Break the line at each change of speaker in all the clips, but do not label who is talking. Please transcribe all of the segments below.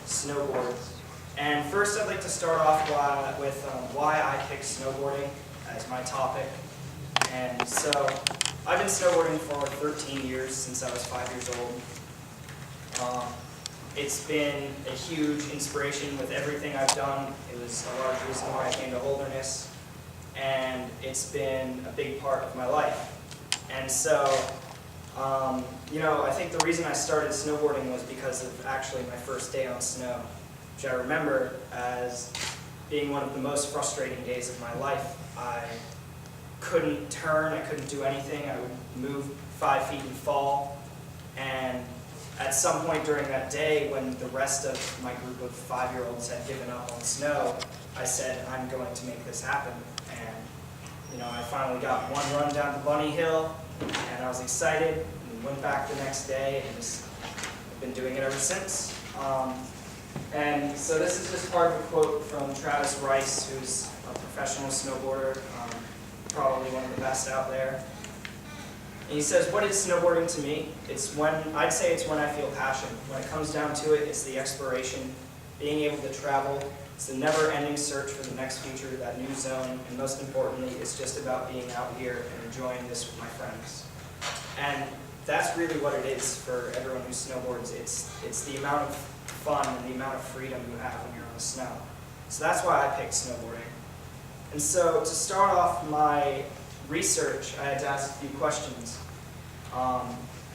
Snowboard. And first I'd like to start off with why I picked snowboarding as my topic. And so I've been snowboarding for 13 years, since I was 5 years old. It's been a huge inspiration with everything I've done. It was a large reason why I came to Holderness, and it's been a big part of my life. And so, I think the reason I started snowboarding was because of actually my first day on snow, which I remember as being one of the most frustrating days of my life. I couldn't turn, I couldn't do anything. I would move 5 feet and fall. And at some point during that day, when the rest of my group of 5-year-olds had given up on snow, I said, I'm going to make this happen. And I finally got one run down the bunny hill, and I was excited, and went back the next day, and just I've been doing it ever since. And so this is just part of a quote from Travis Rice, who's a professional snowboarder, probably one of the best out there. And he says, what is snowboarding to me? I'd say it's when I feel passion. When it comes down to it, it's the exploration, being able to travel. It's the never-ending search for the next feature, that new zone, and most importantly, it's just about being out here and enjoying this with my friends. And that's really what it is for everyone who snowboards. It's the amount of fun and the amount of freedom you have when you're on the snow. So that's why I picked snowboarding. And so to start off my research, I had to ask a few questions.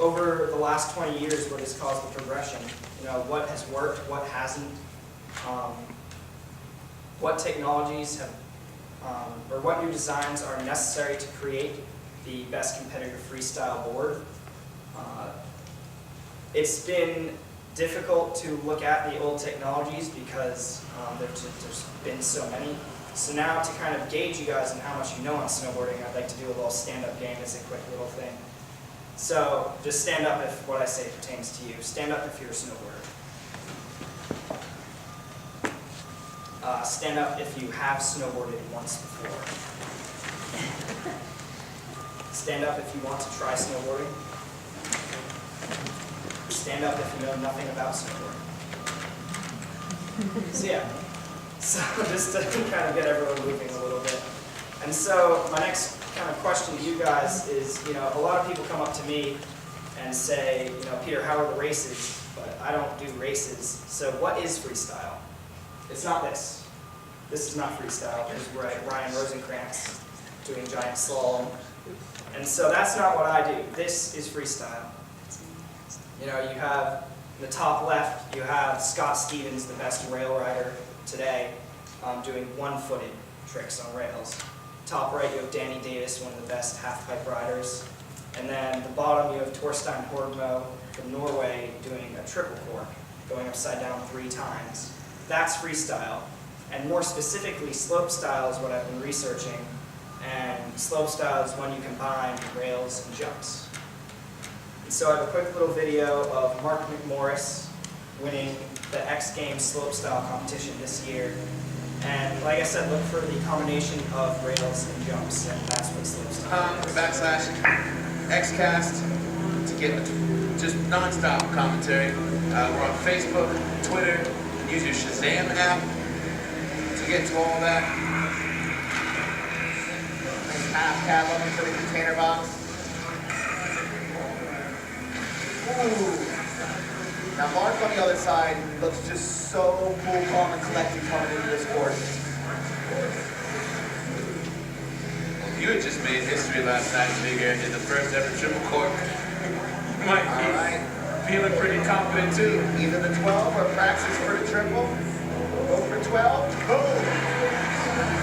Over the last 20 years, what has caused the progression? What has worked, what hasn't? What technologies have, or what new designs are necessary to create the best competitive freestyle board? It's been difficult to look at the old technologies because there's been so many. So now to kind of gauge you guys on how much you know on snowboarding, I'd like to do a little stand-up game as a quick little thing. So just stand up if what I say pertains to you. Stand up if you're a snowboarder. Stand up if you have snowboarded once before. Stand up if you want to try snowboarding. Stand up if you know nothing about snowboarding. So just to kind of get everyone moving a little bit. And so my next kind of question to you guys is, a lot of people come up to me and say, Peter, how are the races? But I don't do races. So what is freestyle? It's not this. This is not freestyle. There's Ryan Rosenkrantz doing giant slalom. And so that's not what I do. This is freestyle. You have, in the top left, you have Scott Stevens, the best rail rider today, doing one-footed tricks on rails. Top right, you have Danny Davis, one of the best half-pipe riders. And then the bottom, you have Torstein Hordmo from Norway doing a triple cork, going upside down 3 times. That's freestyle. And more specifically, slopestyle is what I've been researching. And slopestyle is when you combine rails and jumps. And so I have a quick little video of Mark McMorris winning the X Games slopestyle competition this year. And like I said, look for the combination of rails and jumps, and that's what slopestyle is.
/Xcast to get just non-stop commentary. We're on Facebook, Twitter. Use your Shazam app to get to all that. Nice half cab up into the container box. Ooh. Now Mark on the other side looks just so cool, calm, and collected coming into this course. Well, you had just made history last night, Bigger, in the first ever triple cork. You might be feeling pretty confident too. Either the 12 or practice for the triple. Go for 12. Boom!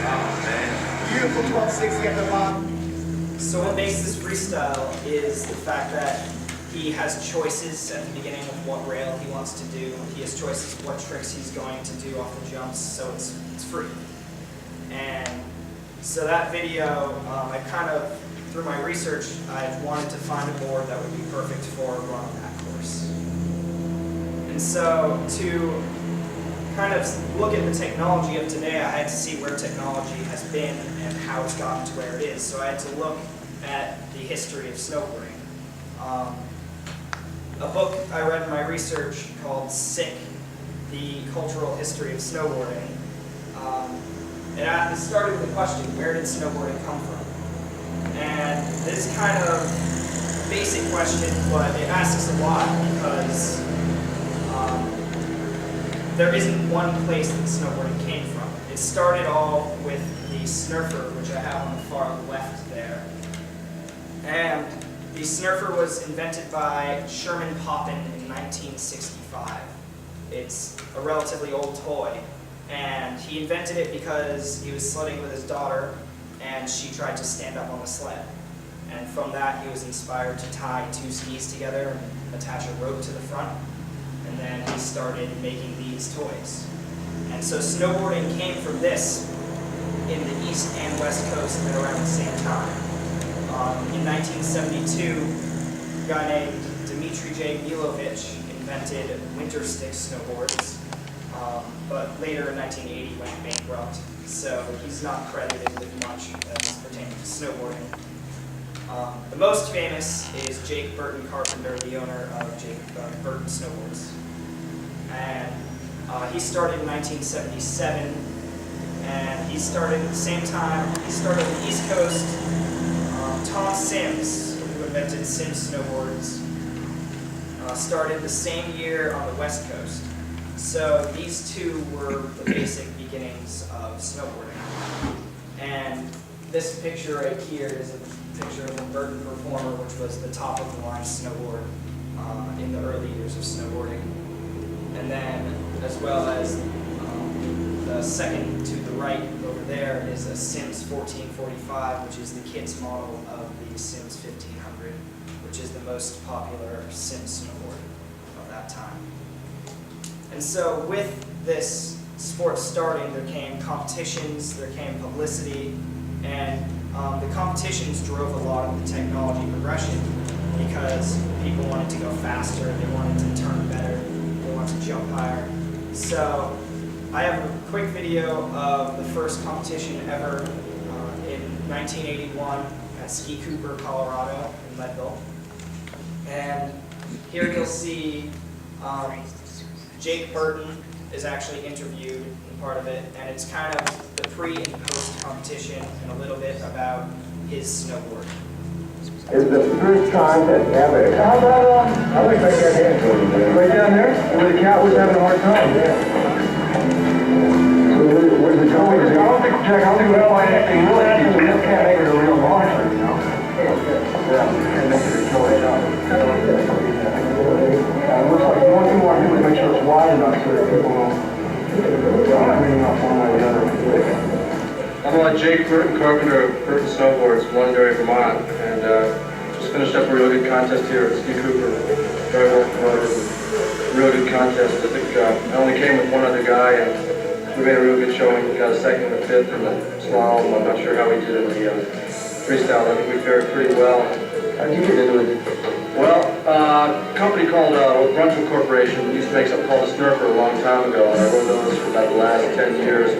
Oh man. Beautiful 1260 at the bottom.
So what makes this freestyle is the fact that he has choices at the beginning of what rail he wants to do. He has choices of what tricks he's going to do off the jumps, so it's free. And so that video, I kind of, through my research, I wanted to find a board that would be perfect for a run on that course. And so to kind of look at the technology of today, I had to see where technology has been and how it's gotten to where it is. So I had to look at the history of snowboarding. A book I read in my research called Sick the cultural history of snowboarding, it started with the question, where did snowboarding come from? And this is kind of a basic question, but it asks a lot because there isn't one place that snowboarding came from. It started all with the snurfer, which I have on the far left there. And the snurfer was invented by Sherman Poppin in 1965. It's a relatively old toy, and he invented it because he was sledding with his daughter, and she tried to stand up on the sled. And from that, he was inspired to tie two skis together and attach a rope to the front. And then he started making these toys. And so snowboarding came from this in the East and West Coast at around the same time. In 1972, a guy named Dmitry J. Milovich invented winter stick snowboards, but later in 1980 went bankrupt, so he's not credited with much as pertaining to snowboarding. The most famous is Jake Burton Carpenter, the owner of Burton Snowboards. And he started in 1977, and he started at the same time. He started on the East Coast. Tom Sims, who invented Sims snowboards, started the same year on the West Coast. So these two were the basic beginnings of snowboarding. And this picture right here is a picture of a Burton performer, which was the top of the line snowboard in the early years of snowboarding. And then, as well as the second to the right over there is a Sims 1445, which is the kids' model of the Sims 1500, which is the most popular Sims snowboard of that time. And so with this sport starting, there came competitions, there came publicity, and the competitions drove a lot of the technology progression because people wanted to go faster, they wanted to turn better, they wanted to jump higher. So I have a quick video of the first competition ever in 1981 at Ski Cooper, Colorado in Leadville. And here you'll see Jake Burton is actually interviewed in part of it, and it's kind of the pre and post competition and a little bit about his snowboard.
It's the first contest ever. How about, I wish I got in. Right down there, where the cat was having a hard time. So where's the going? I don't think, Jack, I don't think we'll find anything really deep, so we just can't make it a real monster, you know? Yeah, we can't make it a toy at all. It looks like the only thing we want to do is make sure it's wide enough so that people don't bring up one way or the other.
I'm on Jake Burton Carpenter of Burton Snowboards, Londonderry, Vermont, and just finished up a really good contest here at Ski Cooper. Very well promoted, real good contest. I think I only came with one other guy, and we made a real good showing. We got a second and a fifth in the slalom. I'm not sure how we did in the freestyle. I think we fared pretty well.
How did you get into it?
Well, a company called Brunswick Corporation used to make something called a snurfer a long time ago, and I rode those for about the last 10 years.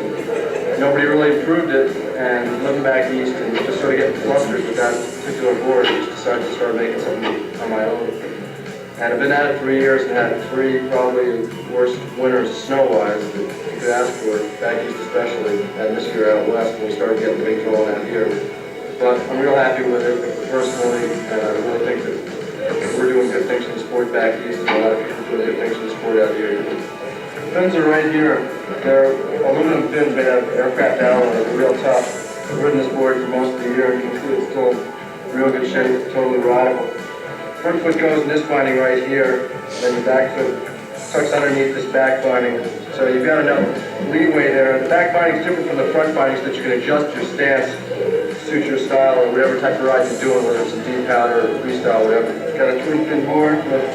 Nobody really improved it, and living back east and just sort of getting flustered with that particular board, I just decided to start making something on my own. And I've been at it for years and had three probably worst winters snow-wise that you could ask for, back east especially, and this year out west when we started getting the big draw out here. But I'm real happy with it personally, and I really think that we're doing good things in the sport back east, and a lot of people doing good things in the sport out here. The fins are right here. They're aluminum fins made out of aircraft alloy. They're real tough. I've ridden this board for most of the year, and you can see it's still in real good shape. It's totally rideable. Front foot goes in this binding right here, and then the back foot tucks underneath this back binding. So you've got enough leeway there. The back binding is different from the front binding so that you can adjust your stance to suit your style or whatever type of ride you're doing, whether it's a deep powder or freestyle, whatever. It's got a 3-pin board with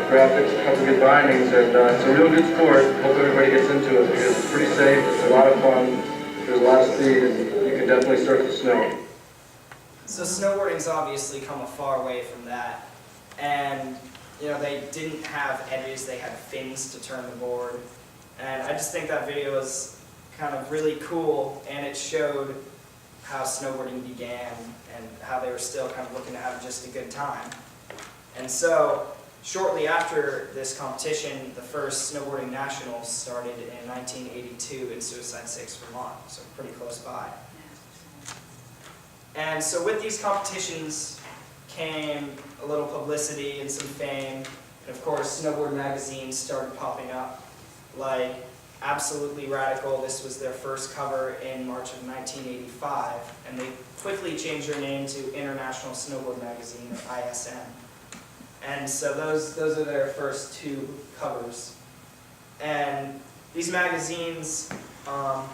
graphics, a couple good bindings, and it's a real good sport. Hope everybody gets into it because it's pretty safe, it's a lot of fun, there's a lot of speed, and you can definitely surf the snow.
So snowboarding's obviously come a far way from that, and you know they didn't have edges; they had fins to turn the board, and I just think that video was kind of really cool, and it showed how snowboarding began and how they were still kind of looking to have just a good time. And so shortly after this competition, the first snowboarding nationals started in 1982 in Suicide 6, Vermont, so pretty close by. And so with these competitions came a little publicity and some fame, and of course snowboard magazines started popping up, like Absolutely Radical. This was their first cover in March of 1985, and they quickly changed their name to International Snowboard Magazine, or ISM. And so those are their first two covers. And these magazines are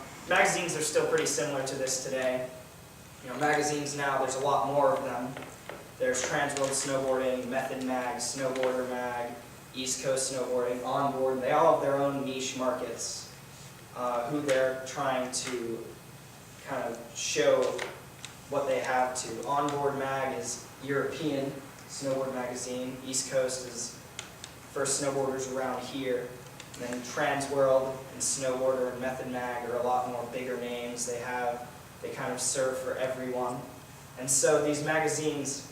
still pretty similar to this today. You know, magazines now, there's a lot more of them. There's Transworld Snowboarding, Method Mag, Snowboarder Mag, East Coast Snowboarding, Onboard. They all have their own niche markets who they're trying to kind of show what they have to. Onboard Mag is European snowboard magazine. East Coast is for snowboarders around here. And then Transworld and Snowboarder and Method Mag are a lot more bigger names. They kind of serve for everyone. And so these magazines,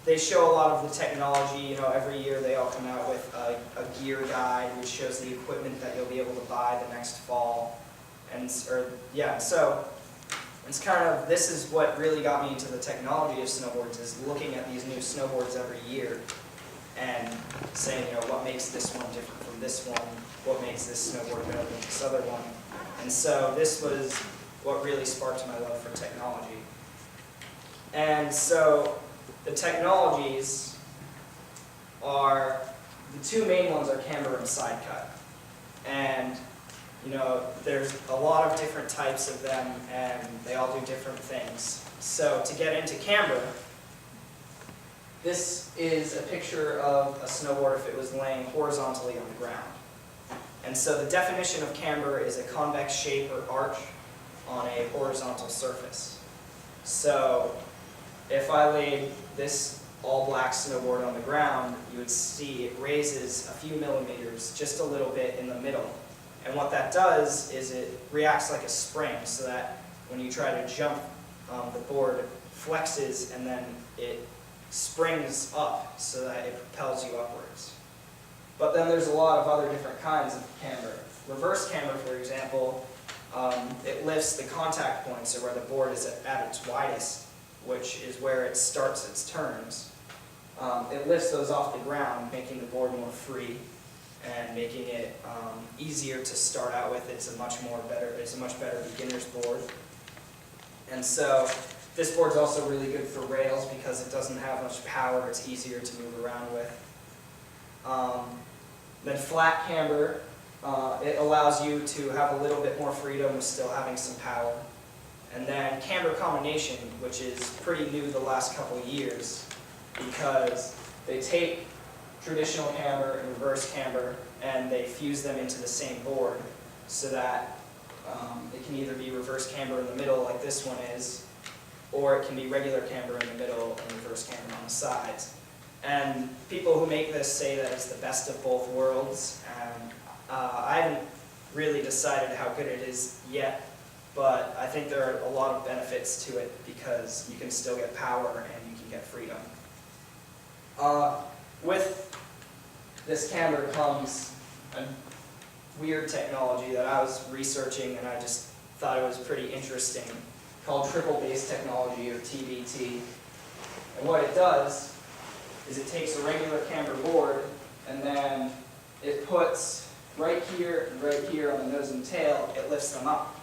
they show a lot of the technology. You know, every year they all come out with a gear guide which shows the equipment that you'll be able to buy the next fall. So it's kind of, this is what really got me into the technology of snowboards, is looking at these new snowboards every year and saying, you know, what makes this one different from this one? What makes this snowboard better than this other one? And so this was what really sparked my love for technology. And so the technologies are, the two main ones are camber and side cut. And you know, there's a lot of different types of them, and they all do different things. So to get into camber, this is a picture of a snowboard if it was laying horizontally on the ground. And so the definition of camber is a convex shape or arch on a horizontal surface. So if I laid this all-black snowboard on the ground, you would see it raises a few millimeters, just a little bit in the middle. And what that does is it reacts like a spring, so that when you try to jump, the board flexes and then it springs up so that it propels you upwards. But then there's a lot of other different kinds of camber. Reverse camber, for example, it lifts the contact points, or where the board is at its widest, which is where it starts its turns. It lifts those off the ground, making the board more free and making it easier to start out with. It's a much better beginner's board. And so this board's also really good for rails because it doesn't have much power. It's easier to move around with. Then flat camber, it allows you to have a little bit more freedom with still having some power. And then camber combination, which is pretty new the last couple of years, because they take traditional camber and reverse camber and they fuse them into the same board, so that it can either be reverse camber in the middle like this one is, or it can be regular camber in the middle and reverse camber on the sides. And people who make this say that it's the best of both worlds, and I haven't really decided how good it is yet, but I think there are a lot of benefits to it because you can still get power and you can get freedom. With this camber comes a weird technology that I was researching, and I just thought it was pretty interesting, called triple base technology, or TBT. And what it does is it takes a regular camber board and then it puts right here and right here on the nose and tail, it lifts them up.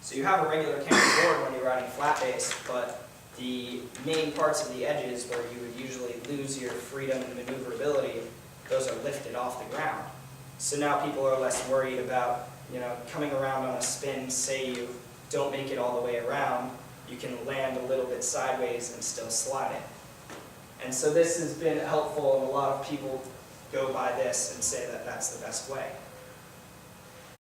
So you have a regular camber board when you're riding flat base, but the main parts of the edges where you would usually lose your freedom and maneuverability, those are lifted off the ground. So now people are less worried about, you know, coming around on a spin. Say you don't make it all the way around, you can land a little bit sideways and still slide it. And so this has been helpful, and a lot of people go by this and say that that's the best way.